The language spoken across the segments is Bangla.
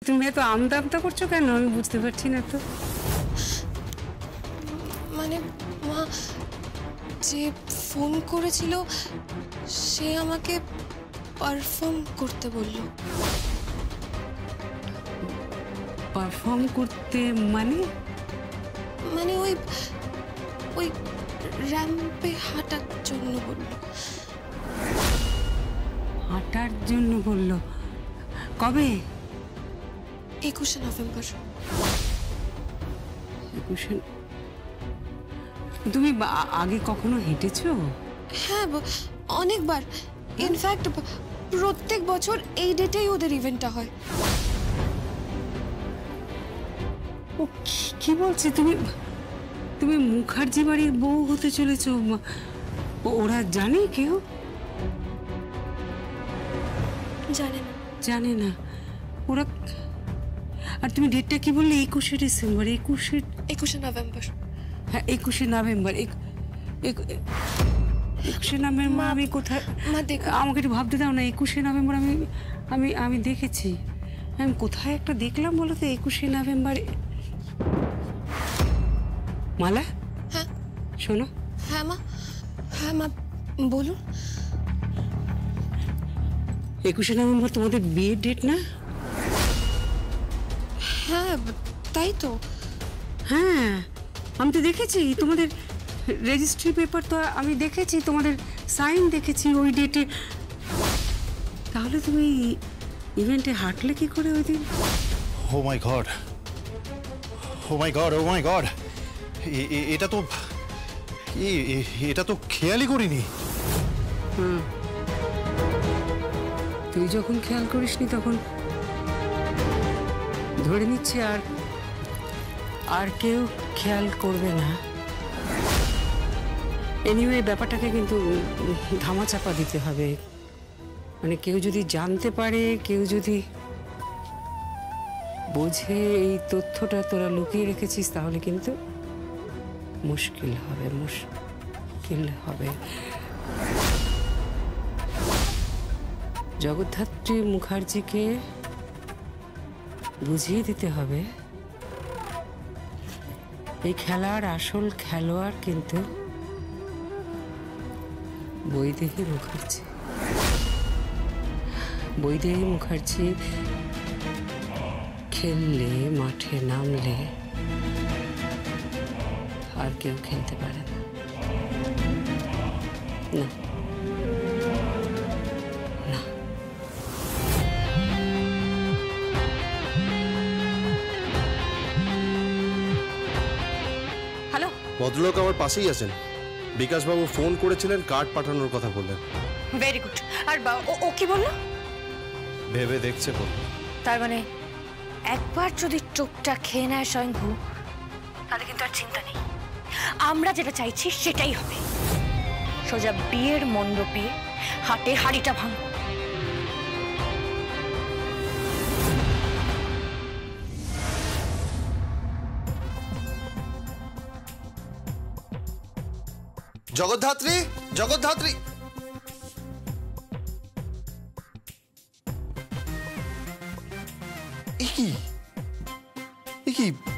তুমি এত আমতা আমতা করছো কেন? আমি বুঝতে পারছি না তো। মানে মা, যে ফোন করেছিল সে আমাকে পারফর্ম করতে বলল। পারফর্ম করতে মানে? মানে ওই ওই র্যাম্পে হাঁটার জন্য বলল। হাঁটার জন্য বলল? কবে? 21শে নভেম্বর। 21শে? তুমি আগে কখনো হেঁটেছো? হ্যাঁ, অনেকবার। ইনফ্যাক্ট প্রত্যেক বছর এই ডেটেই ওদের ইভেন্টটা হয়। ও কি বলছে? তুমি তুমি মুখার্জি বাড়ির বউ হতে চলেছো? ওরা জানে কেউ? জানে না। জানে না ওরা? আর তুমি ডেটটা কি বললে? 21শে ডিসেম্বর? 21শে নভেম্বর। হ্যাঁ, 21শে নভেম্বর। 21শে নভেম্বর আমি কোথায়? আমাকে একটু ভাবতে দাও না। 21শে নভেম্বর আমি দেখেছি। আমি কোথায় একটা দেখলাম বলো তো? 21শে নভেম্বর। মালা? হ্যাঁ শোনো। হ্যাঁ মা। হ্যাঁ মা, বলুন। 21শে নভেম্বর তোমাদের বিয়ের ডেট না? হ্যাঁ, তাই তো। হ্যাঁ, আমি তো দেখেছি তোমাদের রেজিস্ট্রি পেপার, তো আমি দেখেছি তোমাদের সাইন দেখেছি ওই ডেটে। তাহলে তুমি ইভেন্টে হাঁটলে কি করে ওই দিন? ও মাই গড, ও মাই গড, ও মাই গড! এটা তো খেয়ালই করিনি। তুই যখন খেয়াল করিসনি তখন ধরে নিচ্ছে আর কেউ খেয়াল করবে না। এনিওয়ে, ব্যাপারটাকে কিন্তু ধামাচাপা দিতে হবে। মানে কেউ যদি জানতে পারে, কেউ যদি বোঝে এই তথ্যটা তোরা লুকিয়ে রেখেছিস, তাহলে কিন্তু মুশকিল হবে। জগদ্ধাত্রী মুখার্জিকে বুঝিয়ে দিতে হবে এই খেলার আসল খেলোয়াড় কিন্তু বৈদেহী মুখার্জি। বৈদেহী মুখার্জি খেললে, মাঠে নামলে আর কেউ খেলতে পারে না। না। হ্যালো, ভদ্রলোক আমার পাশেই আছেন। বিকাশবাবু ফোন করেছিলেন, কার্ড পাঠানোর কথা বললেন। Very good. আর ও কি বললো? ভেবে দেখছে বল। তার মানে একবার যদি চোখটা খেয়ে নেয় স্বয়ংভূ, তাহলে কিন্তু আর চিন্তা নেই। আমরা যেটা চাইছি সেটাই হবে। সোজা বিয়ের মণ্ডপে হাতে হাড়িটা ভাঙব। জগদ্ধাত্রী, জগদ্ধাত্রী!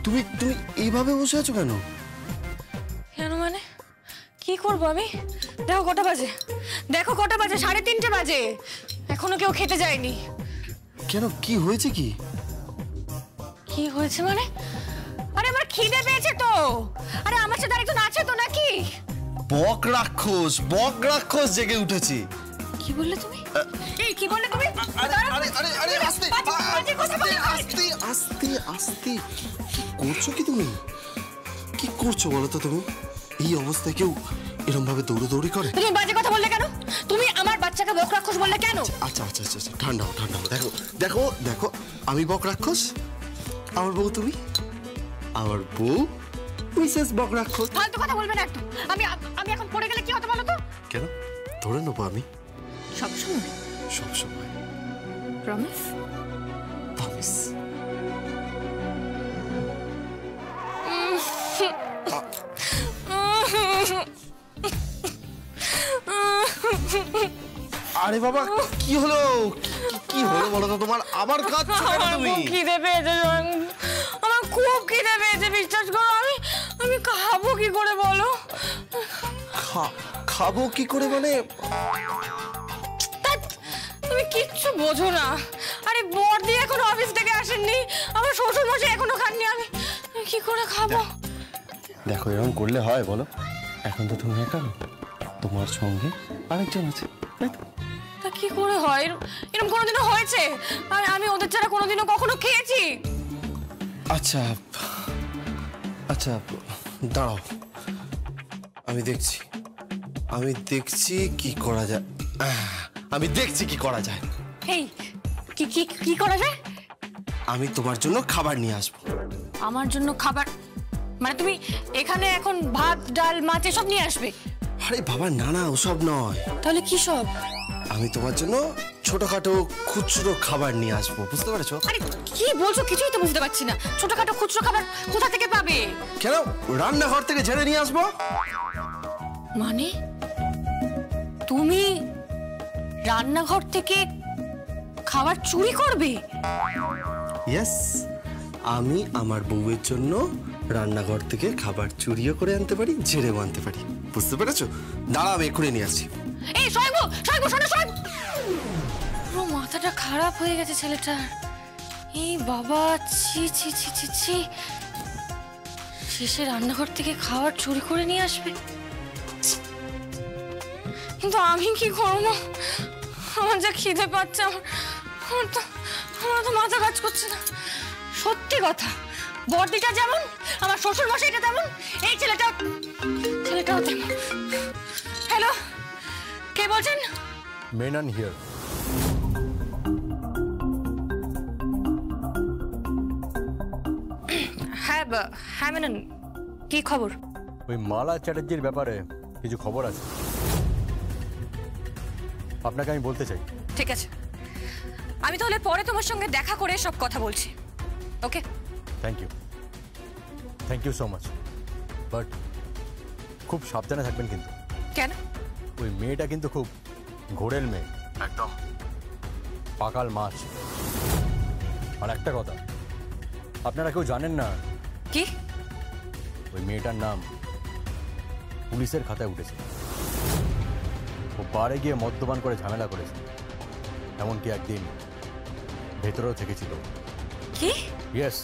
তুমি তুমি এইভাবে বসে আছো কেন? কেন মানে কি করবো আমি? দেখো কটা বাজে, 3:30 বাজে। এখনো কেউ খেতে যায়নি। কেন, কি হয়েছে? কি হয়েছে মানে? আরে আমার খিদে পেয়েছে তো। আরে আমার সাথে আরেকজন আছে তো নাকি? বক রাক্ষস জেগে উঠেছে। কি বললে তুমি? এই কি বললে তুমি? আরে আস্তে আস্তে। কি তুমি কি করছো বলো তো? তুমি এই অবস্থায় কেউ এরকম ভাবে দৌড়াদৌড়ি করে? তুমি বাজে কথা বললে কেন? তুমি আমার বাচ্চাকে বক রাক্ষস বললে কেন? আচ্ছা, ঠান্ডা দেখো, আমি বক রাক্ষস, আমার বউ তুমি। আমার বউ মিসেস বক রাক্ষস। ফালতু কথা বলবে না একদম। আমি এখন পড়ে গেলে কি হতে বলো তো? কেন, ধরে নেবো আমি সবসময়। প্রমিস? প্রমিস। আরে বাবা, কি হলো? কি কি হলো বলো তো তোমার? আবার কাঁদছো কেন তুমি? খুব খিদে পেয়েছে জয়ঙ্কু, আমার খুব খিদে পেয়েছে, বিশ্বাস করো। আমি খাবো কি করে বলো? খাবো কি করে মানে? তুমি কিচ্ছু বোঝো না। আরে বড়দি এখন অফিস থেকে আসেননি, আমার শ্বশুর মশাই এখনো খাননি, আমি কি করে খাবো? দেখো এরকম করলে হয় বলো? এখন তো তুমি একা না, তোমার সঙ্গে আরেকজন আছে, তাই তো? তা কি করে হয়? এরকম কোনোদিনও হয়েছে? আর আমি ওদের ছাড়া কোনোদিনও কখনো খেয়েছি? আচ্ছা আচ্ছা, দাঁড়াও, আমি দেখছি কি করা যায়। আমি দেখছি কি করা যায়। এই কি কি কি করা যায়? আমি তোমার জন্য খাবার নিয়ে আসবো। আমার জন্য খাবার? মানে তুমি এখানে এখন ভাত ডাল মাছ এসব নিয়ে আসবে? আরে বাবা না না, ওসব নয়। তাহলে কি সব? আমি তোমার জন্য ছোটখাটো খুচরো খাবার নিয়ে আসবো, বুঝতে পারছো? আরে কি বলছো, কিছুই তো বুঝতে পারছি না। ছোটখাটো খুচরো খাবার কোথা থেকে পাবে? কেন, রান্নাঘর থেকে ঝেড়ে নিয়ে আসবো। মানে তুমি রান্নাঘর থেকে খাবার চুরি করবে? ইয়েস, আমি আমার বউয়ের জন্য রান্নাঘর থেকে খাবার চুরিও করে আনতে পারি, ঝেড়েও আনতে পারি, বুঝতে পেরেছো? দাঁড়া, আমি এক্ষুনি নিয়ে আসছি। এই শোনো, পুরো মাথাটা খারাপ হয়ে গেছে ছেলেটার। এই বাবা, ছি ছি ছি ছি ছি, শেষে রান্নাঘর থেকে খাবার চুরি করে নিয়ে আসবে। কিন্তু আমি কি করবো? আমার যা খিদে পাচ্ছে, আমার তো মাথা কাজ করছে না। সত্যি কথা, বড়দিটা যেমন, আমার শ্বশুর মশাইটা তেমন, এই ছেলেটাও তেমন। হ্যালো, কে বলছেন? মেনন হিয়ার। হ্যাঁ মেনন, কি খবর? ওই মালা চ্যাটার্জির ব্যাপারে কিছু খবর আছে, আপনাকে আমি বলতে চাই। ঠিক আছে, আমি তাহলে পরে তোমার সঙ্গে দেখা করে সব কথা বলছি। Okay? Thank you so much, but খুব সাবধানে থাকবেন কিন্তু। কেন? ওই মেয়েটা কিন্তু খুব ঘোরেল মেয়ে, একদম পাকাল মাছ। আর একটা কথা, আপনারা কেউ জানেন না কি? ওই মেয়েটার নাম পুলিশের খাতায় উঠেছে। ও বারে গিয়ে মদ্যপান করে ঝামেলা করেছে, এমনকি একদিন ভেতরেও থেকেছিল। কি? ইয়েস,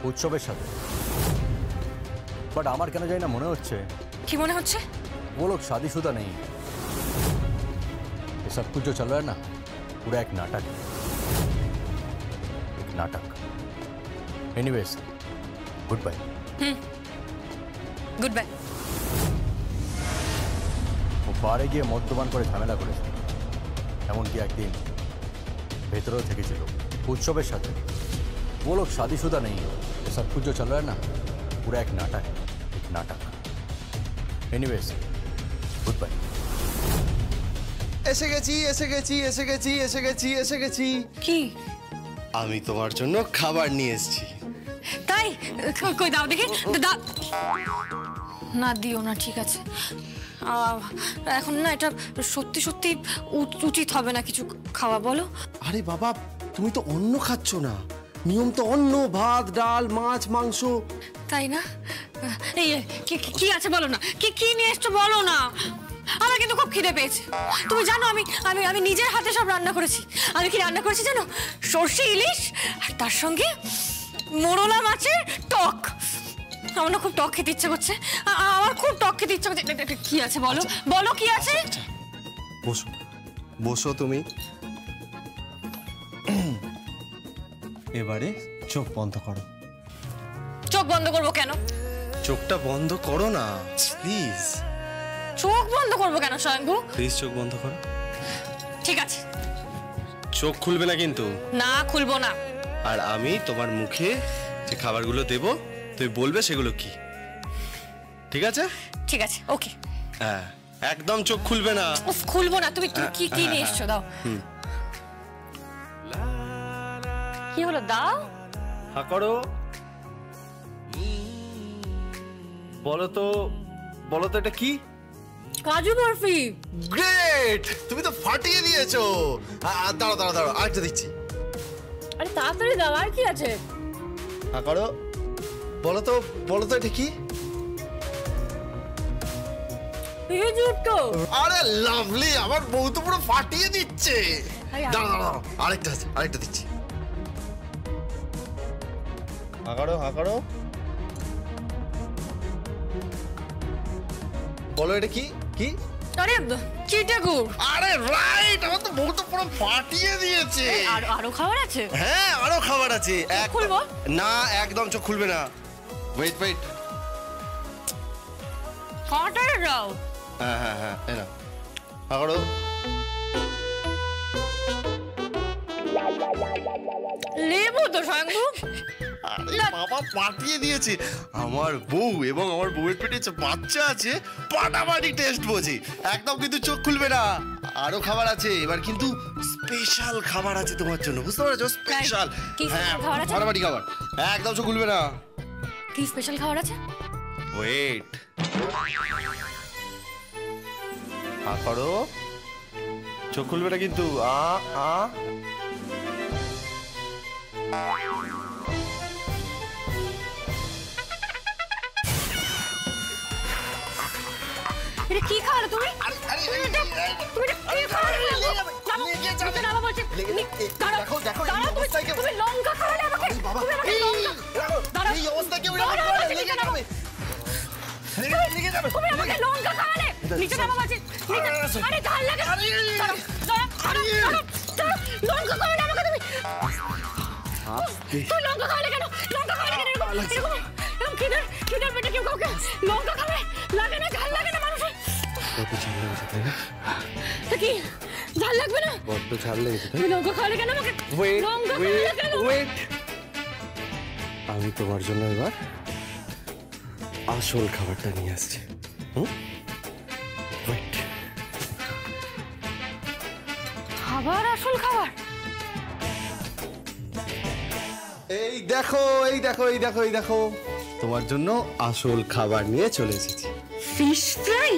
উৎসবের সাথে। বাট আমার কেন জানি না মনে হচ্ছে। কি মনে হচ্ছে? वो लोग शादीशुदा नहीं है। ये सब कुछ जो चल रहा है ना, पूरा एक नाटक है, एक नाटक। Anyways, good bye. Good bye. ও বারে গিয়ে মদ্যপান করে ঝামেলা করেছে, এমনকি একদিন ভেতরেও থেকেছিল উৎসবের সাথে। वो लोग शादीशुदा नहीं है। ये सब कुछ जो चल रहा है ना, पूरा एक नाटक है, एक नाटक। Anyways, good bye. এসে গেছি। কি? আমি তোমার জন্য খাবার নিয়ে এসেছি। তাই? কই দাও দেখি, দাও। না দিও না, ঠিক আছে। এখন না এটা সত্যি সত্যি উচিত হবে না কিছু খাওয়া, বলো। আরে বাবা, তুমি তো অন্ন খাচ্ছ না, নিয়ম তো অন্ন, ভাত ডাল মাছ মাংস। তাই না? এই কি আছে বলো না, কি নিয়ে এসছো বলো না। আমার কিন্তু খুব খিদে পেয়েছে। তুমি জানো আমি নিজের হাতে সব রান্না করেছি। আমি কি রান্না করেছি জানো? সর্ষে ইলিশ, আর তার সঙ্গে মোরলা মাছের টক। আমার না খুব টক খেতে ইচ্ছে করছে, আমার খুব টক খেতে ইচ্ছে করছে। কি আছে বলো, বলো কি আছে? বসো বসো তুমি। এবারে চোখ বন্ধ করো। চোখ বন্ধ করবো কেন? চোখটা বন্ধ করো না প্লিজ। চোখ বন্ধ করবো কেন স্বয়ংভু? প্লিজ চোখ বন্ধ করো। ঠিক আছে। চোখ খুলবে না কিন্তু। না, খুলবো না। আর আমি তোমার মুখে যে খাবারগুলো দেব, তুমি বলবে সেগুলো কি, ঠিক আছে? ঠিক আছে, ওকে। হ্যাঁ, একদম চোখ খুলবে না। উফ, খুলবো না। তুমি কি নিয়ে এসছো? দাও। কি হলো? দাও। হা করো। বলো তো এটা কি? কাজু বরফি। গ্রেট, তুমি তো ফাটিয়ে দিয়েছো। দাঁড়াও দাঁড়াও দাঁড়াও, আরেকটা দিচ্ছি। আরে তাড়াতাড়ি দাও, আর কি আছে? হ্যাঁ করো, বলো তো এটা কি? খেজুর তো। আরে লাভলি, আমার বউ তো পুরো ফাটিয়ে দিচ্ছে। আরে, দাঁড়াও দাঁড়াও, আরেকটা আছে, আরেকটা দিচ্ছি। হ্যাঁ করো, বলো এটা কি কি? আরে চিটাগুড়। আরে রাইট, আমার তো বউ তো পুরো ফাটিয়ে দিয়েছে। আরো খাবার আছে? হ্যাঁ, আরো খাবার আছে। খুলবো? না, একদম চোখ খুলবে না। ওয়েট, খাবারটা দাও। হ্যাঁ, এই না। হ্যাঁ করো। লেবু তো সাঙ্গু। আরে বাবা, পাঠিয়ে দিয়েছে। আমার বউ এবং আমার বউয়ের পেটে যে বাচ্চা আছে, পাটাপাটি টেস্ট বোঝে। একদম কিন্তু চোখ খুলবে না। আরো খাবার আছে, এবার কিন্তু স্পেশাল খাবার আছে তোমার জন্য, বুঝতে পারছো? স্পেশাল। কি হ্যাঁ, খাবার আছে? ফাটাফাটি খাবার, একদম চোখ খুলবে না। কি স্পেশাল খাবার আছে? ওয়েট, করো, চোখ খুলবে না কিন্তু। এটা কি খাবার তুমি? তুমি এটা কি খাবার? নিচে নামা বলছি। দেখো তুমি লঙ্কা খাওয়ালে আমাকে। তুমি আমাকে লঙ্কা। এই অবস্থায় কেউ লেগে যাবে। তুমি আমাকে লঙ্কা খাওয়ালে। নিচে নামা বলছি। আরে ঝাল লাগে। লঙ্কা খাওয়ালে আমাকে তুমি। তুই লঙ্কা খাওয়ালে কেন? লঙ্কা খাওয়ালে কেন? এরকম খিদের পেটে কেউ কাউকে লঙ্কা খাবে? লাগে না, ঝাল লাগে না মানুষের? তা কি ঝাল লাগবে না? বড্ড ঝাল লেগেছে। তুমি লঙ্কা খাওয়ালে কেন আমাকে? লঙ্কা খাওয়ালে কেন? আমি তোমার জন্য এবার আসল খাবারটা নিয়ে আসছি। ওয়েট, খাবার? আসল খাবার? এই দেখো, তোমার জন্য আসল খাবার নিয়ে চলে এসেছি। Fish fry?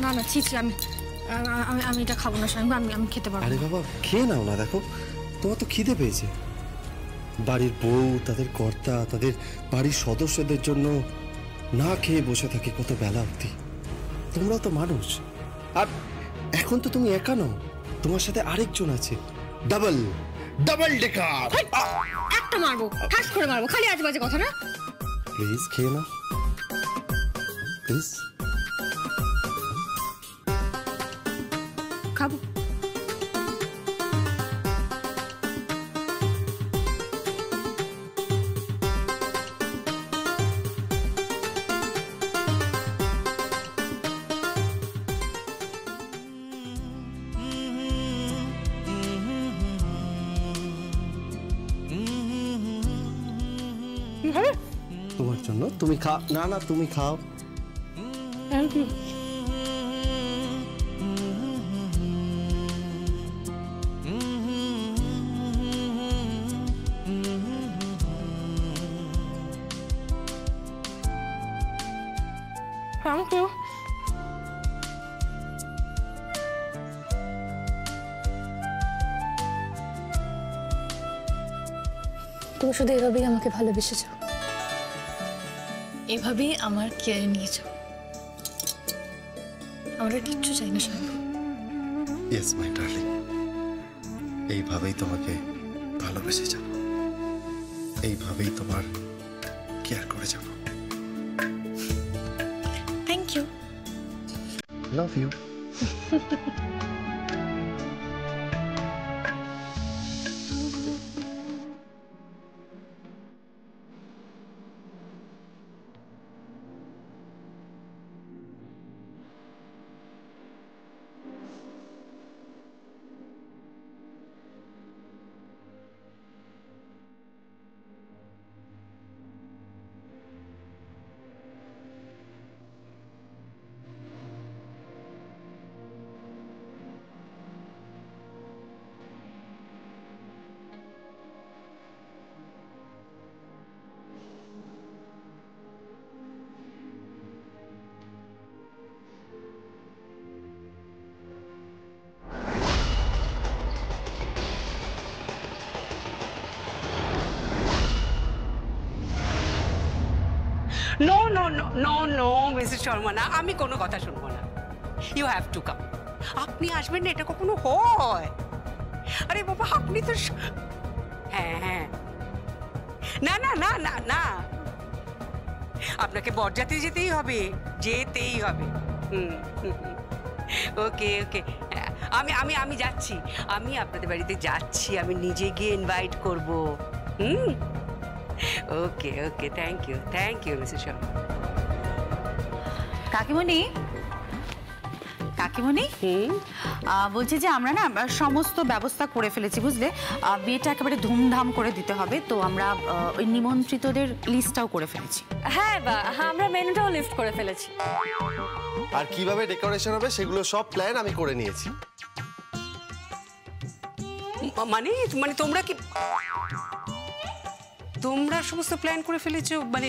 না ছি আমি এটা খাবো না সাঙ্গু। আমি খেতে পারবো। আরে বাবা, খেয়ে নাও না। দেখো, তোমার তো খিদে পেয়েছে। বাড়ির বউ, তাদের কর্তা, তাদের বাড়ির সদস্যদের জন্য না খেয়ে বসে থাকে কত বেলা অবধি। তোমরাও তো মানুষ। আর এখন তো তুমি একা নও, তোমার সাথে আরেকজন আছে। Double decker. একটা মারবো, ঠাস করে মারবো। খালি আজেবাজে কথা না। প্লিজ খেয়ে নাও, প্লিজ। খাবো। তোমার জন্য। তুমি খাও না, তুমি খাও। Thank you. Thank you. তুমি শুধু এভাবেই আমাকে ভালোবেসেছো, এভাবেই আমার কেয়ারে নিয়েছো। আমরা কিচ্ছু চাই না সাঙ্গু। ইয়েস মাই ডার্লিং, এইভাবেই তোমাকে ভালোবেসে যাব, এইভাবেই তোমার কেয়ার করে যাব। Thank you. Love you. No no no no no Mrs Sharma, না, আমি কোনো কথা শুনবো না। You have to come. আপনি আসবেন না, এটা কখনো হয়? আরে বাবা, আপনি তো হ্যাঁ হ্যাঁ, না না না না না, আপনাকে বরযাত্রী যেতেই হবে, যেতেই হবে। ওকে ওকে, আমি আমি আমি যাচ্ছি, আমি আপনাদের বাড়িতে যাচ্ছি, আমি নিজে গিয়ে ইনভাইট করব। ওকে ওকে, থ্যাংক ইউ মিসেস শর্মা। কাকিমণি, কাকিমণি, বলছি যে আমরা না সমস্ত ব্যবস্থা করে ফেলেছি, বুঝলে? বিয়েটা একেবারে ধুমধাম করে দিতে হবে, তো আমরা ওই নিমন্ত্রিতদের লিস্টটাও করে ফেলেছি। হ্যাঁ, আমরা মেনুটাও লিস্ট করে ফেলেছি। আর কিভাবে ডেকোরেশন হবে সেগুলো সব প্ল্যান আমি করে নিয়েছি। মানে মানে তোমরা সমস্ত প্ল্যান করে ফেলেছো? মানে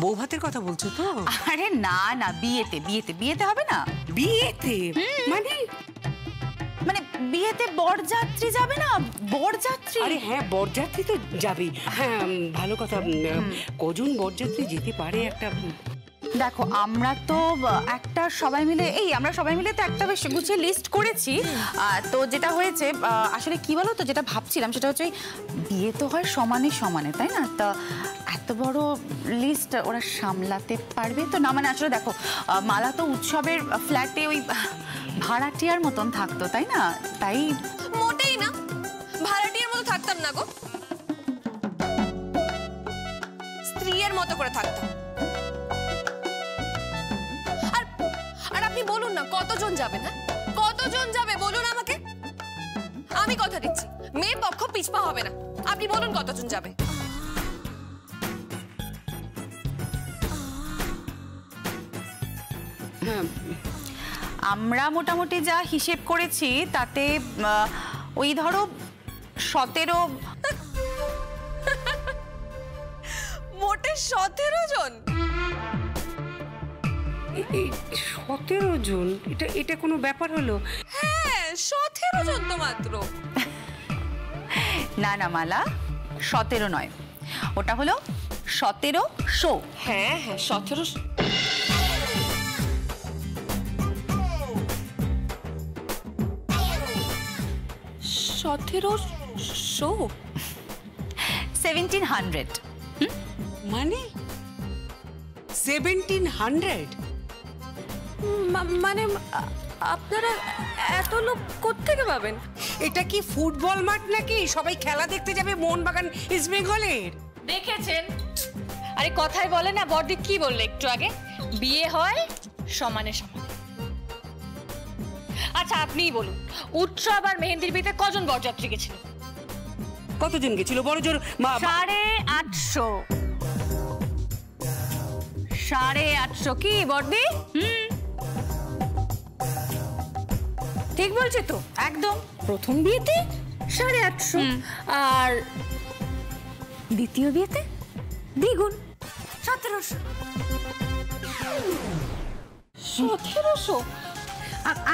বউ ভাতের কথা বলছো তো? আরে না না, বিয়েতে বিয়েতে বিয়েতে হবে না? বিয়েতে মানে মানে বিয়েতে বরযাত্রী যাবে না, বরযাত্রী। আরে হ্যাঁ, বরযাত্রী তো যাবেই। হ্যাঁ, ভালো কথা। কজন বরযাত্রী যেতে পারে একটা? দেখো, আমরা তো একটা সবাই মিলে তো একটা বেশ গুছিয়ে লিস্ট করেছি। তো যেটা হয়েছে আসলে কি বলো তো, যেটা ভাবছিলাম সেটা হচ্ছে বিয়ে তো হয় সমানে সমানে, তাই না? তা এত বড় লিস্ট ওরা সামলাতে পারবে তো না? মানে আসলে দেখো, মালা তো উৎসবের ফ্ল্যাটে ওই ভাড়াটিয়ার মতন থাকতো, তাই না? তাই মোটেই না, ভাড়াটিয়ার মতো থাকতাম না গো, স্ত্রীর মতো করে থাকতাম। আর আপনি বলুন না, কতজন যাবে? না কতজন যাবে বলুন আমাকে, আমি কথা দিচ্ছি মেয়ে পক্ষ পিছপা হবে না। আপনি বলুন কতজন যাবে? আমরা মোটামুটি যা হিসেব করেছি তাতে ওই ধরো 17। মোটে 17 জন? 17 জন? এটা কোনো ব্যাপার হলো? হ্যাঁ, 17 জন তো মাত্র। না না মালা, 17 নয়, ওটা হলো 1700। হ্যাঁ হ্যাঁ, 17। 1700। মানে 1700? মানে আপনারা এত লোক কোত্থেকে পাবেন? এটা কি ফুটবল মাঠ নাকি সবাই খেলা দেখতে যাবে মোহনবাগান ইস্ট বেঙ্গলের? দেখেছেন? আরে কথাই বলে না, বড়দি কি বললে একটু আগে? বিয়ে হয় সমানে সমানে। আচ্ছা আপনিই বলুন, উৎসব আর মেহেন্দির বিয়েতে কজন বরযাত্রী গেছিল? কতজন গেছিল? বড় জোর 850। 850 কি বড়দি? ঠিক বলছি তো? একদম। প্রথম বিয়েতে 850, আর দ্বিতীয় বিয়েতে দ্বিগুণ 1700। 1700?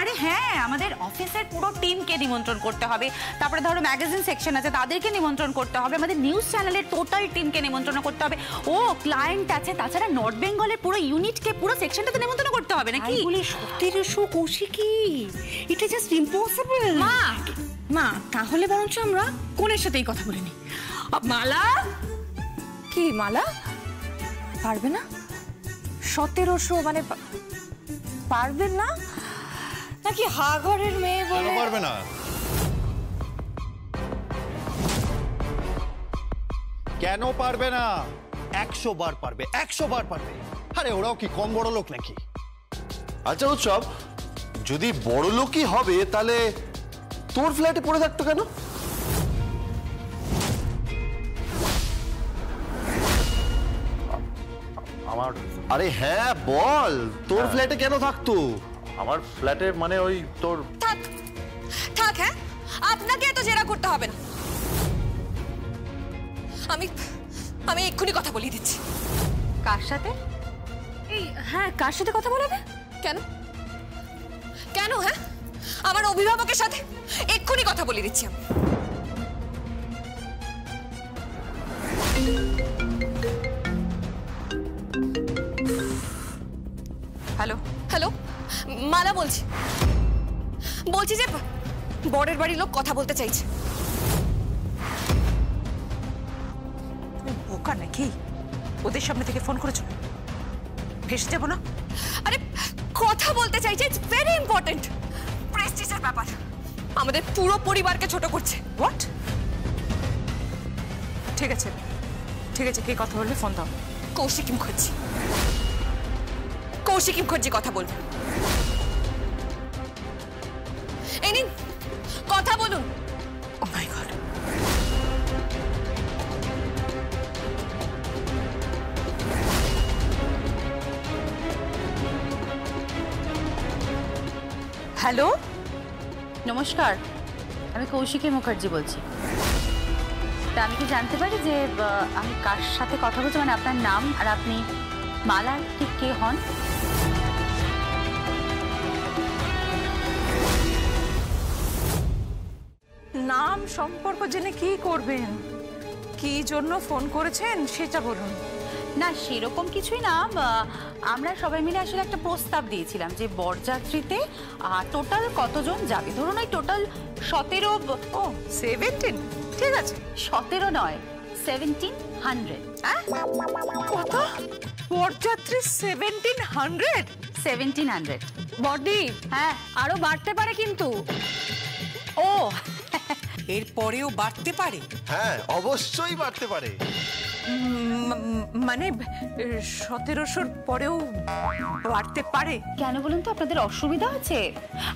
আরে হ্যাঁ, আমাদের অফিসের পুরো টিমকে নিমন্ত্রণ করতে হবে, তারপরে ধরো ম্যাগাজিন সেকশন আছে তাদেরকে নিমন্ত্রণ করতে হবে, আমাদের নিউজ চ্যানেলের টোটাল টিমকে নিমন্ত্রণ করতে হবে, ও ক্লায়েন্ট আছে, তাছাড়া নর্থ বেঙ্গলের পুরো ইউনিটকে, পুরো সেকশনটাতে নিমন্ত্রণ করতে হবে নাকি? 1700 কৌশিকী, এটা জাস্ট ইম্পসিবল। মা তাহলে বরঞ্চ আমরা কোনের সাথেই কথা বলিনি। মালা, কি মালা পারবে না? 1700 মানে পারবেন না নাকি? হাঘরের মেয়ে বলে পারবে না? কেন পারবে না? 100 বার পারবে, 100 বার পারবে। আরে ওরাও কি কম বড় লোক নাকি? আচ্ছা উৎসব, যদি বড় লোকই হবে তাহলে তোর ফ্ল্যাটে পড়ে থাকতো কেন? আমার আরে হ্যাঁ বল, তোর ফ্ল্যাটে কেন থাকতো? আমার ফ্ল্যাটে মানে ওই তোর থাক থাক, হ্যাঁ আপনাকে এত জেরা করতে হবে না। আমি এক্ষুনি কথা বলিয়ে দিচ্ছি। কার সাথে? হ্যাঁ, কার সাথে কথা বলবে? কেন কেন? হ্যাঁ, আমার অভিভাবকের সাথে এক্ষুনি কথা বলিয়ে দিচ্ছি আমি। বলছি বলছি যে বরের বাড়ির লোক কথা বলতে চাইছে। বোকা নাকি? ওদের সামনে থেকে ফোন করেছো? ভেসে যাবো না? আরে কথা বলতে চাইছে, ইটস ভেরি ইম্পর্টেন্ট, প্রেস্টিজের ব্যাপার, আমাদের পুরো পরিবারকে ছোট করছে। হোয়াট? ঠিক আছে ঠিক আছে, কে কথা বলবে? ফোন দাও। কৌশিক মুখার্জি, কৌশিক মুখার্জি কথা বলবে। এই নিন, কথা বলুন। ও মাই গড। হ্যালো, নমস্কার, আমি কৌশিকী মুখার্জি বলছি। তা আমি কি জানতে পারি যে আমি কার সাথে কথা বলছি, মানে আপনার নাম আর আপনি মালার ঠিক কে হন? নাম সম্পর্ক জেনে কি করবেন? কি জন্য ফোন করেছেন সেটা বলুন। না সেরকম কিছুই না, আমরা সবাই মিলে আসলে একটা প্রস্তাব দিয়েছিলাম যে বরযাত্রীতে টোটাল কতজন যাবে। ধরুন ওই টোটাল 17। ও 17, ঠিক আছে। 17 নয়, 1700। কত? বরযাত্রী 1700? 1700। বডি হ্যাঁ, আরো বাড়তে পারে কিন্তু। ও এর পরেও বাড়তে পারে। হ্যাঁ, অবশ্যই বাড়তে পারে। মানে 1700 পরেও বাড়তে পারে? কেন বলুন তো, আপনাদের অসুবিধা আছে?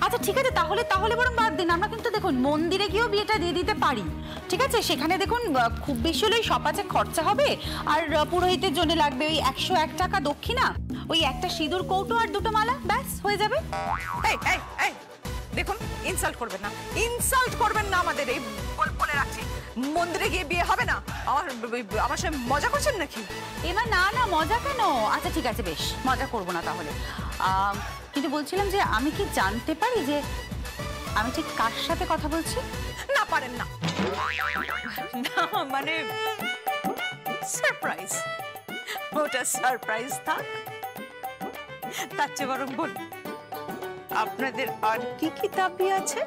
আচ্ছা ঠিক আছে, তাহলে তাহলে বরং বাদ দিন। আমরা কিন্তু দেখুন মন্দিরে গিয়েও বিয়েটা দিয়ে দিতে পারি, ঠিক আছে? সেখানে দেখুন খুব বেশি হলে ওই সপাচে খরচা হবে, আর পুরোহিতের জন্য লাগবে ওই 101 টাকা দক্ষিণা, ওই একটা সিঁদুর কৌটো আর দুটো মালা, ব্যাস হয়ে যাবে। এই এই এই দেখুন, ইনসাল্ট করবেন না, ইনসাল্ট করবেন না আমাদের। এই বলে রাখছি, মন্দিরে গিয়ে বিয়ে হবে না। আমার সাথে মজা করছেন নাকি? এবার না না, মজা কেন? আচ্ছা ঠিক আছে, বেশ মজা করবো না তাহলে। কিন্তু বলছিলাম যে আমি কি জানতে পারি যে আমি ঠিক কার সাথে কথা বলছি? না পারেন না, না মানে সারপ্রাইজ, ওটা সারপ্রাইজ থাক। তার চেয়ে বরং বল, আপনাদের আর কি কি দাবি আছে?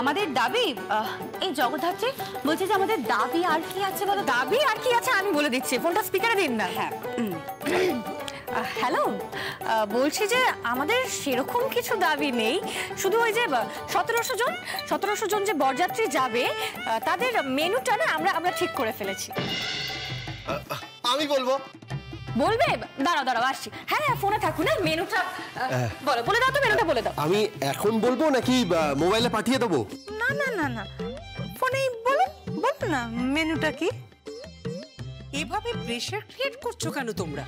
আমাদের দাবি এই জগদ্ধাত্রী বলছি যে আমাদের দাবি আর কি আছে বলো। দাবি আর কি আছে আমি বলে দিচ্ছি, ফোনটা স্পিকারে দিন না। হ্যাঁ, হ্যালো, বলছি যে আমাদের সেরকম কিছু দাবি নেই, শুধু ওই যে 1700 জন যে বরযাত্রী যাবে তাদের মেনুটা না আমরা ঠিক করে ফেলেছি। আমি বলবো। বলবে? দাঁড়াও দাঁড়াও আসছি। হ্যাঁ ফোনে থাকুন, না মেনুটা বলে দাও তো, মেনুটা বলে দাও। আমি এখন বলবো নাকি মোবাইলে পাঠিয়ে দেবো? না না না না, ফোনেই বলুন, বলুন না মেনুটা কি। এভাবে প্রেশার ক্রিয়েট করছো কেন তোমরা?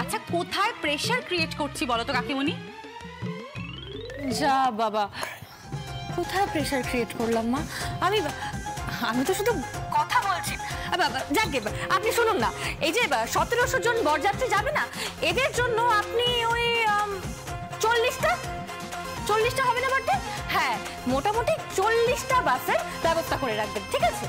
আচ্ছা কোথায় প্রেশার ক্রিয়েট করছি বলো তো কাকিমণি? যা বাবা, কোথায় প্রেশার ক্রিয়েট করলাম মা? আমি তো শুধু কথা বলছি। যাকে আপনি শুনুন না, এই যে 1700 জন বরযাত্রী যাবে না, এদের জন্য আপনি ওই 40টা হবে না বার্থডে? হ্যাঁ মোটামুটি 40টা বাসের ব্যবস্থা করে রাখবেন, ঠিক আছে?